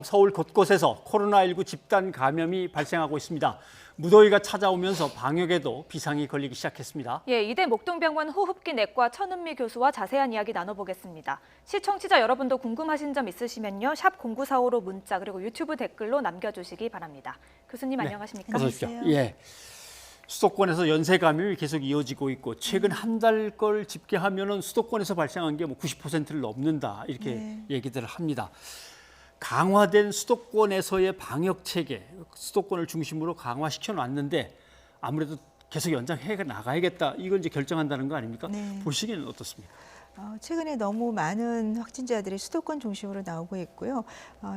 서울 곳곳에서 코로나19 집단 감염이 발생하고 있습니다. 무더위가 찾아오면서 방역에도 비상이 걸리기 시작했습니다. 예, 이대 목동병원 호흡기 내과 천은미 교수와 자세한 이야기 나눠보겠습니다. 시청자 여러분도 궁금하신 점 있으시면요. 샵 0945로 문자 그리고 유튜브 댓글로 남겨주시기 바랍니다. 교수님 안녕하십니까? 어서 오십시오. 예. 수도권에서 연쇄 감염이 계속 이어지고 있고 최근 한 달 걸 집계하면은 수도권에서 발생한 게 뭐 90%를 넘는다 이렇게 얘기들을 합니다. 강화된 수도권에서의 방역 체계, 수도권을 중심으로 강화시켜 놨는데 아무래도 계속 연장해 나가야겠다. 이걸 이제 결정한다는 거 아닙니까? 네. 보시기에는 어떻습니까? 최근에 너무 많은 확진자들이 수도권 중심으로 나오고 있고요.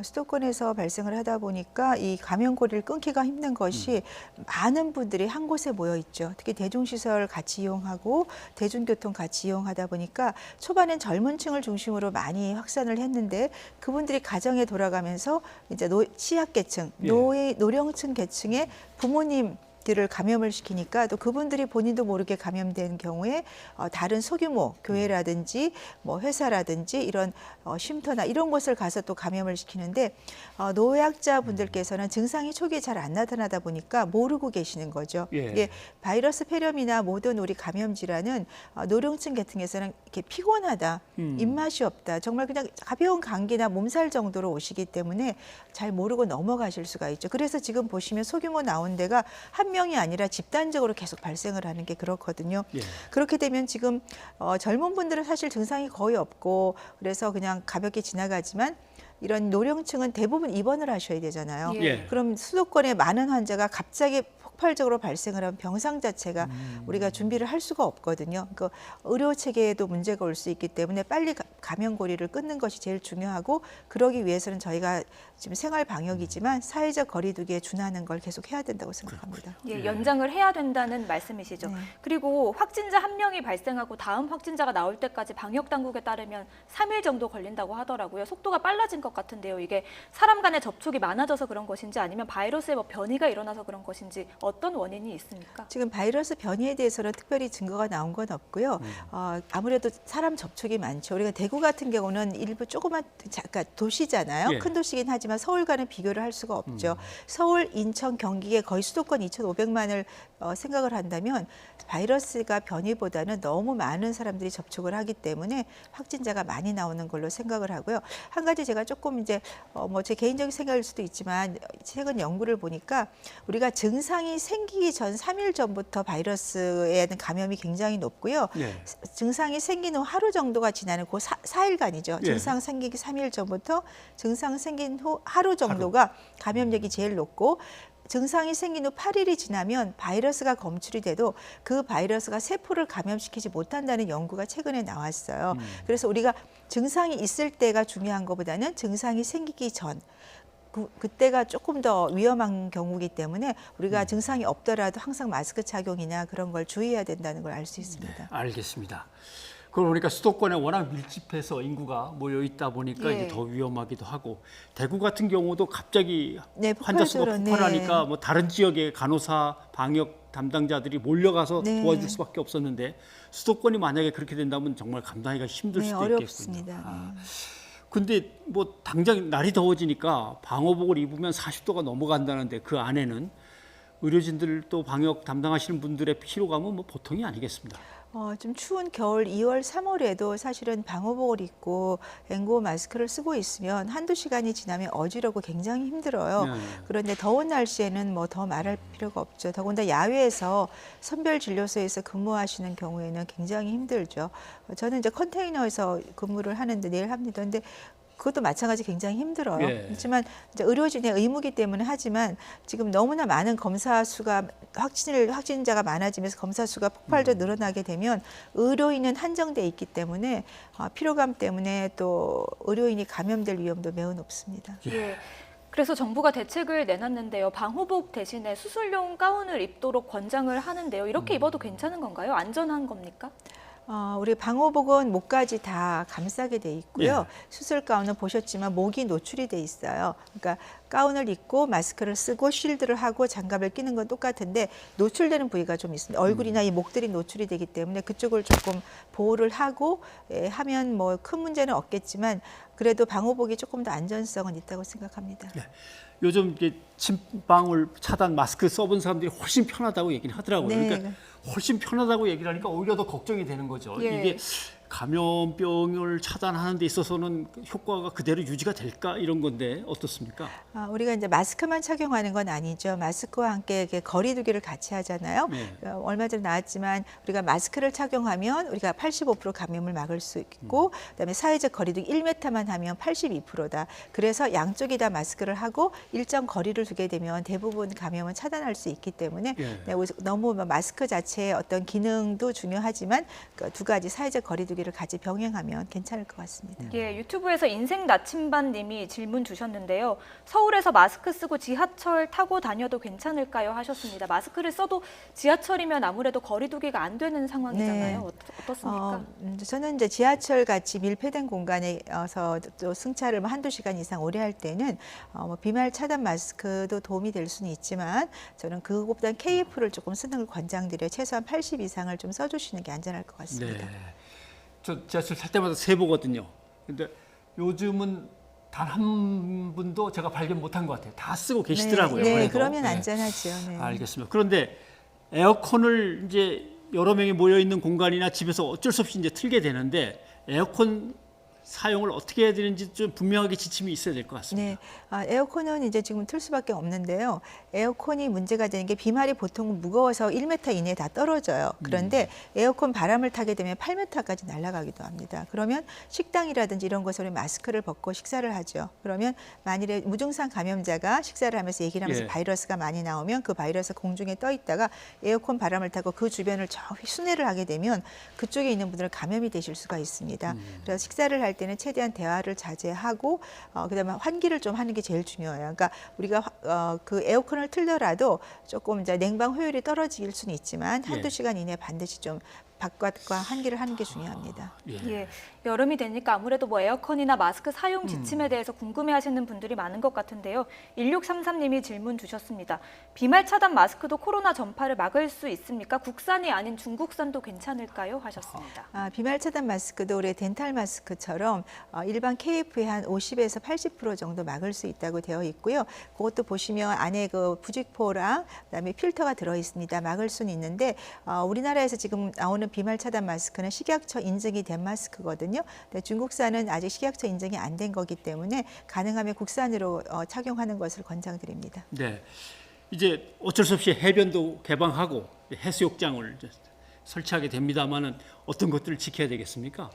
수도권에서 발생을 하다 보니까 이 감염고리를 끊기가 힘든 것이 많은 분들이 한 곳에 모여 있죠. 특히 대중시설 같이 이용하고 대중교통 같이 이용하다 보니까 초반엔 젊은 층을 중심으로 많이 확산을 했는데 그분들이 가정에 돌아가면서 이제 취약계층, 노령층 계층의 부모님 들을 감염을 시키니까 또 그분들이 본인도 모르게 감염된 경우에 다른 소규모 교회라든지 뭐 회사라든지 이런 쉼터나 이런 곳을 가서 또 감염을 시키는데 노약자 분들께서는 증상이 초기에 잘 안 나타나다 보니까 모르고 계시는 거죠. 이게 바이러스 폐렴이나 모든 우리 감염 질환은 노령층 계층에서는 이렇게 피곤하다, 입맛이 없다, 정말 그냥 가벼운 감기나 몸살 정도로 오시기 때문에 잘 모르고 넘어가실 수가 있죠. 그래서 지금 보시면 소규모 나온 데가 한 명이 아니라 집단적으로 계속 발생을 하는 게 그렇거든요. 그렇게 되면 지금 젊은 분들은 사실 증상이 거의 없고 그래서 그냥 가볍게 지나가지만 이런 노령층은 대부분 입원을 하셔야 되잖아요. 그럼 수도권에 많은 환자가 갑자기 폭발적으로 발생을 하면 병상 자체가 우리가 준비를 할 수가 없거든요. 그러니까 의료 체계에도 문제가 올 수 있기 때문에 빨리 감염고리를 끊는 것이 제일 중요하고 그러기 위해서는 저희가 지금 생활 방역이지만 사회적 거리두기에 준하는 걸 계속 해야 된다고 생각합니다. 예, 연장을 해야 된다는 말씀이시죠. 그리고 확진자 한 명이 발생하고 다음 확진자가 나올 때까지 방역 당국에 따르면 3일 정도 걸린다고 하더라고요. 속도가 빨라진 것 같은데요. 이게 사람 간의 접촉이 많아져서 그런 것인지 아니면 바이러스의 뭐 변이가 일어나서 그런 것인지 어떤 원인이 있습니까? 지금 바이러스 변이에 대해서는 특별히 증거가 나온 건 없고요. 아무래도 사람 접촉이 많죠. 우리가 대구 같은 경우는 일부 조그만 잠깐 도시잖아요. 큰 도시긴 하지만 서울과는 비교를 할 수가 없죠. 서울, 인천, 경기에 거의 수도권 2,500만을 생각을 한다면 바이러스가 변이보다는 너무 많은 사람들이 접촉을 하기 때문에 확진자가 많이 나오는 걸로 생각을 하고요. 한 가지 제가 조금 이제 뭐 제 개인적인 생각일 수도 있지만 최근 연구를 보니까 우리가 증상이 생기기 전 3일 전부터 바이러스에 대한 감염이 굉장히 높고요. 증상이 생긴 후 하루 정도가 지나는 그 4일간이죠. 증상 생기기 3일 전부터 증상 생긴 후 하루 정도가 감염력이 제일 높고 증상이 생긴 후 8일이 지나면 바이러스가 검출이 돼도 그 바이러스가 세포를 감염시키지 못한다는 연구가 최근에 나왔어요. 그래서 우리가 증상이 있을 때가 중요한 것보다는 증상이 생기기 전 그때가 조금 더 위험한 경우이기 때문에 우리가 증상이 없더라도 항상 마스크 착용이나 그런 걸 주의해야 된다는 걸 알 수 있습니다. 네, 알겠습니다. 그걸 보니까 수도권에 워낙 밀집해서 인구가 모여 있다 보니까 이제 더 위험하기도 하고 대구 같은 경우도 갑자기 환자 수가 폭발하니까 뭐 다른 지역의 간호사 방역 담당자들이 몰려가서 도와줄 수밖에 없었는데 수도권이 만약에 그렇게 된다면 정말 감당하기가 힘들 수도 어렵습니다. 있겠군요. 근데 뭐 당장 날이 더워지니까 방호복을 입으면 40도가 넘어간다는데 그 안에는 의료진들 또 방역 담당하시는 분들의 피로감은 뭐 보통이 아니겠습니다. 좀 추운 겨울 2월, 3월에도 사실은 방호복을 입고 N95 마스크를 쓰고 있으면 한두 시간이 지나면 어지럽고 굉장히 힘들어요. 그런데 더운 날씨에는 뭐 더 말할 필요가 없죠. 더군다나 야외에서 선별진료소에서 근무하시는 경우에는 굉장히 힘들죠. 저는 이제 컨테이너에서 근무를 하는데 내일 합니다. 근데 그것도 마찬가지 굉장히 힘들어요. 하지만 이제 의료진의 의무기 때문에 하지만 지금 너무나 많은 검사 수가 확진자가 많아지면서 검사 수가 폭발적으로 늘어나게 되면 의료인은 한정돼 있기 때문에 피로감 때문에 또 의료인이 감염될 위험도 매우 높습니다. 그래서 정부가 대책을 내놨는데요. 방호복 대신에 수술용 가운을 입도록 권장을 하는데요. 이렇게 입어도 괜찮은 건가요? 안전한 겁니까? 우리 방호복은 목까지 다 감싸게 돼 있고요. 수술 가운은 보셨지만 목이 노출이 돼 있어요. 그러니까 가운을 입고 마스크를 쓰고 쉴드를 하고 장갑을 끼는 건 똑같은데 노출되는 부위가 좀 있습니다. 얼굴이나 이 목들이 노출이 되기 때문에 그쪽을 조금 보호를 하고 하면 뭐 큰 문제는 없겠지만 그래도 방호복이 조금 더 안전성은 있다고 생각합니다. 네. 요즘 이게 침방울 차단 마스크 써본 사람들이 훨씬 편하다고 얘기를 하더라고요. 네. 그러니까 훨씬 편하다고 얘기를 하니까 오히려 더 걱정이 되는 거죠. 예. 이게 감염병을 차단하는 데 있어서는 효과가 그대로 유지가 될까 이런 건데 어떻습니까? 우리가 이제 마스크만 착용하는 건 아니죠. 마스크와 함께 이렇게 거리 두기를 같이 하잖아요. 네. 얼마 전에 나왔지만 우리가 마스크를 착용하면 우리가 85% 감염을 막을 수 있고 그다음에 사회적 거리 두기 1m만 하면 82%다. 그래서 양쪽이 다 마스크를 하고 일정 거리를 두게 되면 대부분 감염은 차단할 수 있기 때문에 예. 네, 너무 마스크 자체의 어떤 기능도 중요하지만 그 두 가지 사회적 거리 두기를 같이 병행하면 괜찮을 것 같습니다. 예, 유튜브에서 인생 나침반님이 질문 주셨는데요. 서울에서 마스크 쓰고 지하철 타고 다녀도 괜찮을까요? 하셨습니다. 마스크를 써도 지하철이면 아무래도 거리두기가 안 되는 상황이잖아요. 네. 어떻습니까? 저는 이제 지하철 같이 밀폐된 공간에서 또 승차를 한두 시간 이상 오래 할 때는 뭐 비말 차단 마스크도 도움이 될 수는 있지만 저는 그것보다는 KF를 조금 쓰는 걸 권장드려요. 최소한 80 이상을 좀 써주시는 게 안전할 것 같습니다. 네. 저 지하철 탈 때마다 세 보거든요. 근데 요즘은 단 한 분도 제가 발견 못한 것 같아요. 다 쓰고 계시더라고요. 네, 그래도. 그러면 네. 안전하죠. 네. 알겠습니다. 그런데 에어컨을 이제 여러 명이 모여 있는 공간이나 집에서 어쩔 수 없이 이제 틀게 되는데 에어컨 사용을 어떻게 해야 되는지 좀 분명하게 지침이 있어야 될 것 같습니다. 네, 에어컨은 이제 지금 틀 수밖에 없는데요. 에어컨이 문제가 되는 게 비말이 보통 무거워서 1m 이내에 다 떨어져요. 그런데 에어컨 바람을 타게 되면 8m까지 날아가기도 합니다. 그러면 식당이라든지 이런 곳에 마스크를 벗고 식사를 하죠. 그러면 만일에 무증상 감염자가 식사를 하면서 얘기를 하면서 예. 바이러스가 많이 나오면 그 바이러스 공중에 떠 있다가 에어컨 바람을 타고 그 주변을 순회를 하게 되면 그쪽에 있는 분들은 감염이 되실 수가 있습니다. 그래서 식사를 할 때는 최대한 대화를 자제하고 그다음에 환기를 좀 하는 게 제일 중요해요. 그러니까 우리가 그 에어컨을 틀더라도 조금 이제 냉방 효율이 떨어질 수는 있지만 한두 예. 시간 이내에 반드시 좀 바깥과 환기를 하는 게 중요합니다. 예, 여름이 되니까 아무래도 뭐 에어컨이나 마스크 사용 지침에 대해서 궁금해하시는 분들이 많은 것 같은데요. 1633님이 질문 주셨습니다. 비말 차단 마스크도 코로나 전파를 막을 수 있습니까? 국산이 아닌 중국산도 괜찮을까요? 하셨습니다. 비말 차단 마스크도 우리 덴탈 마스크처럼 일반 KF의 한 50에서 80% 정도 막을 수 있다고 되어 있고요. 그것도 보시면 안에 그 부직포랑 그다음에 필터가 들어 있습니다. 막을 수는 있는데 우리나라에서 지금 나오는 비말 차단 마스크는 식약처 인증이 된 마스크거든요. 근데 중국산은 아직 식약처 인증이 안 된 거기 때문에 가능하면 국산으로 착용하는 것을 권장드립니다. 네. 이제 어쩔 수 없이 해변도 개방하고 해수욕장을 이제 설치하게 됩니다만은 어떤 것들을 지켜야 되겠습니까?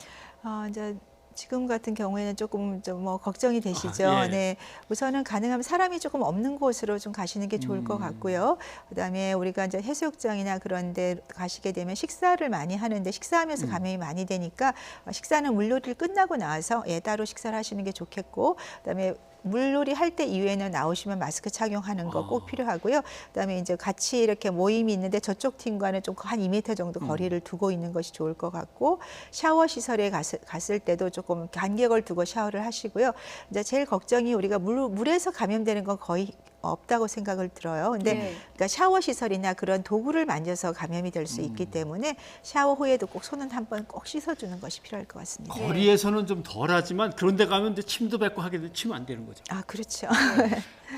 이제 지금 같은 경우에는 조금 좀 뭐 걱정이 되시죠. 예. 네, 우선은 가능하면 사람이 조금 없는 곳으로 좀 가시는 게 좋을 것 같고요. 그다음에 우리가 이제 해수욕장이나 그런 데 가시게 되면 식사를 많이 하는데 식사하면서 감염이 많이 되니까 식사는 물놀이를 끝나고 나서 따로 식사를 하시는 게 좋겠고, 그다음에 물놀이 할 때 이후에는 나오시면 마스크 착용하는 거 꼭 필요하고요. 그다음에 이제 같이 이렇게 모임이 있는데 저쪽 팀과는 좀 한 2m 정도 거리를 두고 있는 것이 좋을 것 같고, 샤워 시설에 갔을 때도 조금 간격을 두고 샤워를 하시고요. 이제 제일 걱정이 우리가 물에서 감염되는 건 거의 없다고 생각을 들어요. 근데 네. 그러니까 샤워 시설이나 그런 도구를 만져서 감염이 될 수 있기 때문에 샤워 후에도 꼭 손은 한번 꼭 씻어주는 것이 필요할 것 같습니다. 거리에서는 좀 덜하지만 그런데 가면 이제 침도 뱉고 하게 되면 치면 안 되는 거죠. 그렇죠.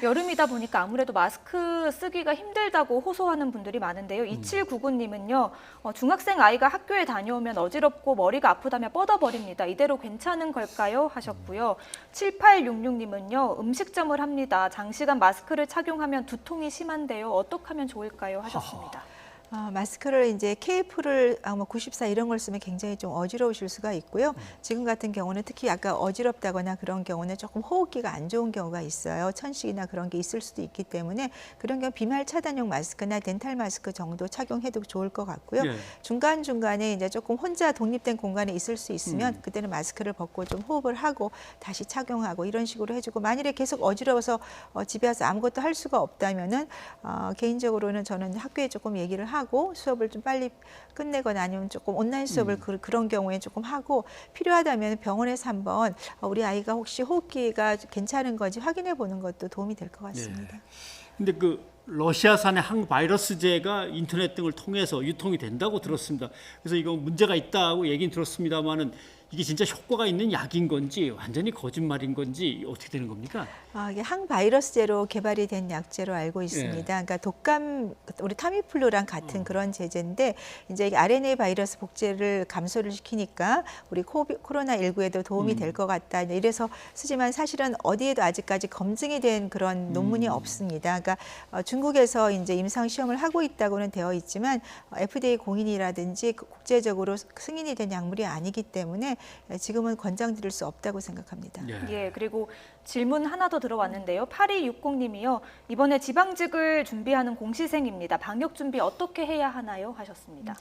여름이다 보니까 아무래도 마스크 쓰기가 힘들다고 호소하는 분들이 많은데요. 2799님은요. 중학생 아이가 학교에 다녀오면 어지럽고 머리가 아프다며 뻗어버립니다. 이대로 괜찮은 걸까요? 하셨고요. 7866님은요. 음식점을 합니다. 장시간 마스크를 착용하면 두통이 심한데요. 어떻게 하면 좋을까요? 하셨습니다. 마스크를 이제 KF를 94 이런 걸 쓰면 굉장히 좀 어지러우실 수가 있고요. 지금 같은 경우는 특히 약간 어지럽다거나 그런 경우는 조금 호흡기가 안 좋은 경우가 있어요. 천식이나 그런 게 있을 수도 있기 때문에 그런 경우 비말 차단용 마스크나 덴탈 마스크 정도 착용해도 좋을 것 같고요. 예. 중간중간에 이제 조금 혼자 독립된 공간에 있을 수 있으면 그때는 마스크를 벗고 좀 호흡을 하고 다시 착용하고 이런 식으로 해주고, 만일에 계속 어지러워서 집에 와서 아무것도 할 수가 없다면은 개인적으로는 저는 학교에 조금 얘기를 하고 수업을 좀 빨리 끝내거나 아니면 조금 온라인 수업을 그런 경우에 조금 하고, 필요하다면 병원에서 한번 우리 아이가 혹시 호흡기가 괜찮은 건지 확인해 보는 것도 도움이 될 것 같습니다. 근데 그 러시아산의 항바이러스제가 인터넷 등을 통해서 유통이 된다고 들었습니다. 그래서 이거 문제가 있다고 얘기는 들었습니다만은 이게 진짜 효과가 있는 약인 건지 완전히 거짓말인 건지 어떻게 되는 겁니까? 이게 항바이러스제로 개발이 된 약제로 알고 있습니다. 그러니까 독감, 우리 타미플루랑 같은 그런 제제인데 이제 이게 RNA 바이러스 복제를 감소를 시키니까 우리 코로나19에도 도움이 될 것 같다. 이래서 쓰지만 사실은 어디에도 아직까지 검증이 된 그런 논문이 없습니다. 그러니까 중국에서 이제 임상 시험을 하고 있다고는 되어 있지만 FDA 공인이라든지 국제적으로 승인이 된 약물이 아니기 때문에 지금은 권장드릴 수 없다고 생각합니다. 예, 그리고 질문 하나 더 들어왔는데요. 8260님이요. 이번에 지방직을 준비하는 공시생입니다. 방역 준비 어떻게 해야 하나요? 하셨습니다.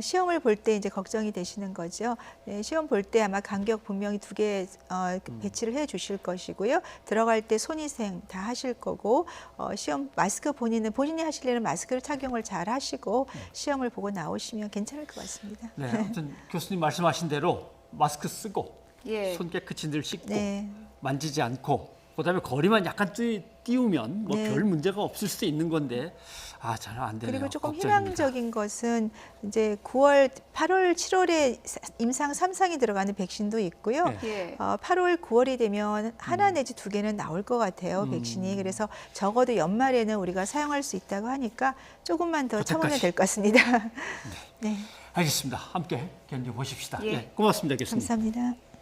시험을 볼 때 이제 걱정이 되시는 거죠. 네, 시험 볼 때 아마 간격 분명히 2개 배치를 해 주실 것이고요. 들어갈 때 손위생 다 하실 거고 시험 마스크 본인이 하시려는 마스크를 착용을 잘 하시고 시험을 보고 나오시면 괜찮을 것 같습니다. 네, 아무튼 교수님 말씀하신 대로 마스크 쓰고 예. 손 깨끗이 늘 씻고 네. 만지지 않고 그다음에 거리만 약간 띄우면 뭐 네. 별 문제가 없을 수도 있는 건데 잘 안 되네요. 그리고 조금 걱정입니다. 희망적인 것은 이제 9월, 8월, 7월에 임상 3상이 들어가는 백신도 있고요. 네. 예. 8월, 9월이 되면 하나 내지 2개는 나올 것 같아요, 백신이. 그래서 적어도 연말에는 우리가 사용할 수 있다고 하니까 조금만 더 참으면 그때까지. 될 것 같습니다. 네, 알겠습니다. 함께 견뎌보십시다. 예. 고맙습니다, 교수님. 감사합니다.